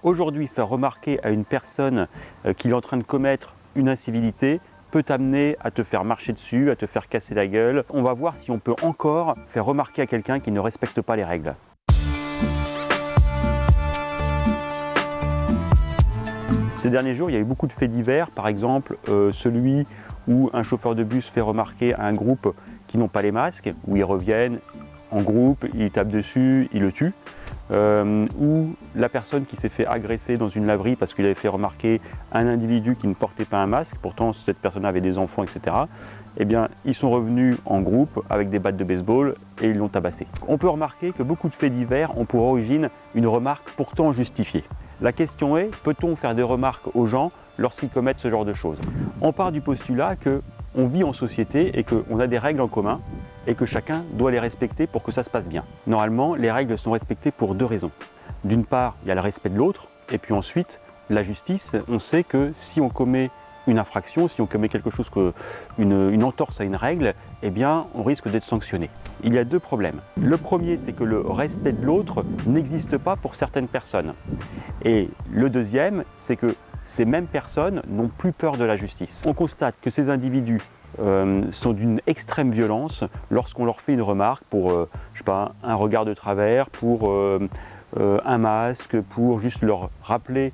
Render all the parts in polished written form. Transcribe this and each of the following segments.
Aujourd'hui, faire remarquer à une personne qu'il est en train de commettre une incivilité peut t'amener à te faire marcher dessus, à te faire casser la gueule. On va voir si on peut encore faire remarquer à quelqu'un qui ne respecte pas les règles. Ces derniers jours, il y a eu beaucoup de faits divers, par exemple celui où un chauffeur de bus fait remarquer à un groupe qui n'ont pas les masques, où ils reviennent en groupe, ils tapent dessus, ils le tuent. Ou la personne qui s'est fait agresser dans une laverie parce qu'il avait fait remarquer un individu qui ne portait pas un masque, pourtant cette personne avait des enfants, etc. Eh bien, ils sont revenus en groupe avec des battes de baseball et ils l'ont tabassé. On peut remarquer que beaucoup de faits divers ont pour origine une remarque pourtant justifiée. La question est, peut-on faire des remarques aux gens lorsqu'ils commettent ce genre de choses? On part du postulat qu'on vit en société et qu'on a des règles en commun et que chacun doit les respecter pour que ça se passe bien. Normalement, les règles sont respectées pour deux raisons. D'une part, il y a le respect de l'autre, et puis ensuite, la justice, on sait que si on commet une infraction, si on commet quelque chose, une entorse à une règle, eh bien, on risque d'être sanctionné. Il y a deux problèmes. Le premier, c'est que le respect de l'autre n'existe pas pour certaines personnes. Et le deuxième, c'est que ces mêmes personnes n'ont plus peur de la justice. On constate que ces individus sont d'une extrême violence lorsqu'on leur fait une remarque pour je sais pas, un regard de travers, pour un masque, pour juste leur rappeler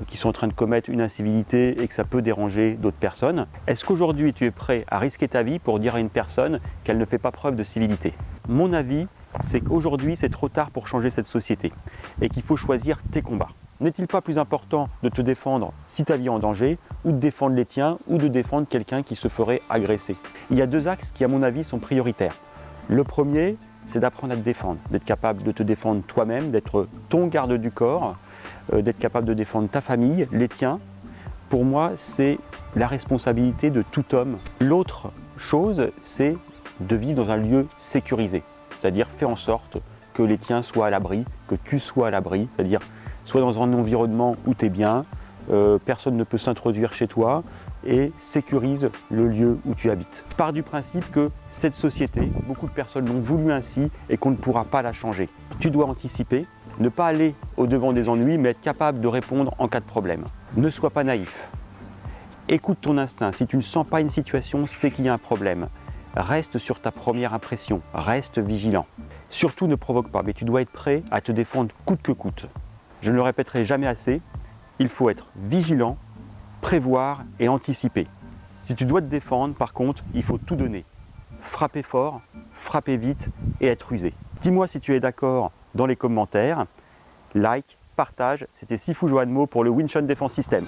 qu'ils sont en train de commettre une incivilité et que ça peut déranger d'autres personnes. Est-ce qu'aujourd'hui tu es prêt à risquer ta vie pour dire à une personne qu'elle ne fait pas preuve de civilité? Mon avis, c'est qu'aujourd'hui c'est trop tard pour changer cette société et qu'il faut choisir tes combats. N'est-il pas plus important de te défendre si ta vie est en danger, ou de défendre les tiens, ou de défendre quelqu'un qui se ferait agresser? Il y a deux axes qui, à mon avis, sont prioritaires. Le premier, c'est d'apprendre à te défendre, d'être capable de te défendre toi-même, d'être ton garde du corps, d'être capable de défendre ta famille, les tiens. Pour moi, c'est la responsabilité de tout homme. L'autre chose, c'est de vivre dans un lieu sécurisé, c'est-à-dire faire en sorte que les tiens soient à l'abri, que tu sois à l'abri, c'est-à-dire soit dans un environnement où tu es bien, personne ne peut s'introduire chez toi, et sécurise le lieu où tu habites. Pars du principe que cette société, beaucoup de personnes l'ont voulu ainsi et qu'on ne pourra pas la changer. Tu dois anticiper, ne pas aller au-devant des ennuis, mais être capable de répondre en cas de problème. Ne sois pas naïf. Écoute ton instinct. Si tu ne sens pas une situation, c'est qu'il y a un problème. Reste sur ta première impression, reste vigilant. Surtout ne provoque pas, mais tu dois être prêt à te défendre coûte que coûte. Je ne le répéterai jamais assez, il faut être vigilant, prévoir et anticiper. Si tu dois te défendre, par contre, il faut tout donner. Frapper fort, frapper vite et être rusé. Dis-moi si tu es d'accord dans les commentaires. Like, partage, c'était Sifu Joanmo pour le Wing Chun Defense System.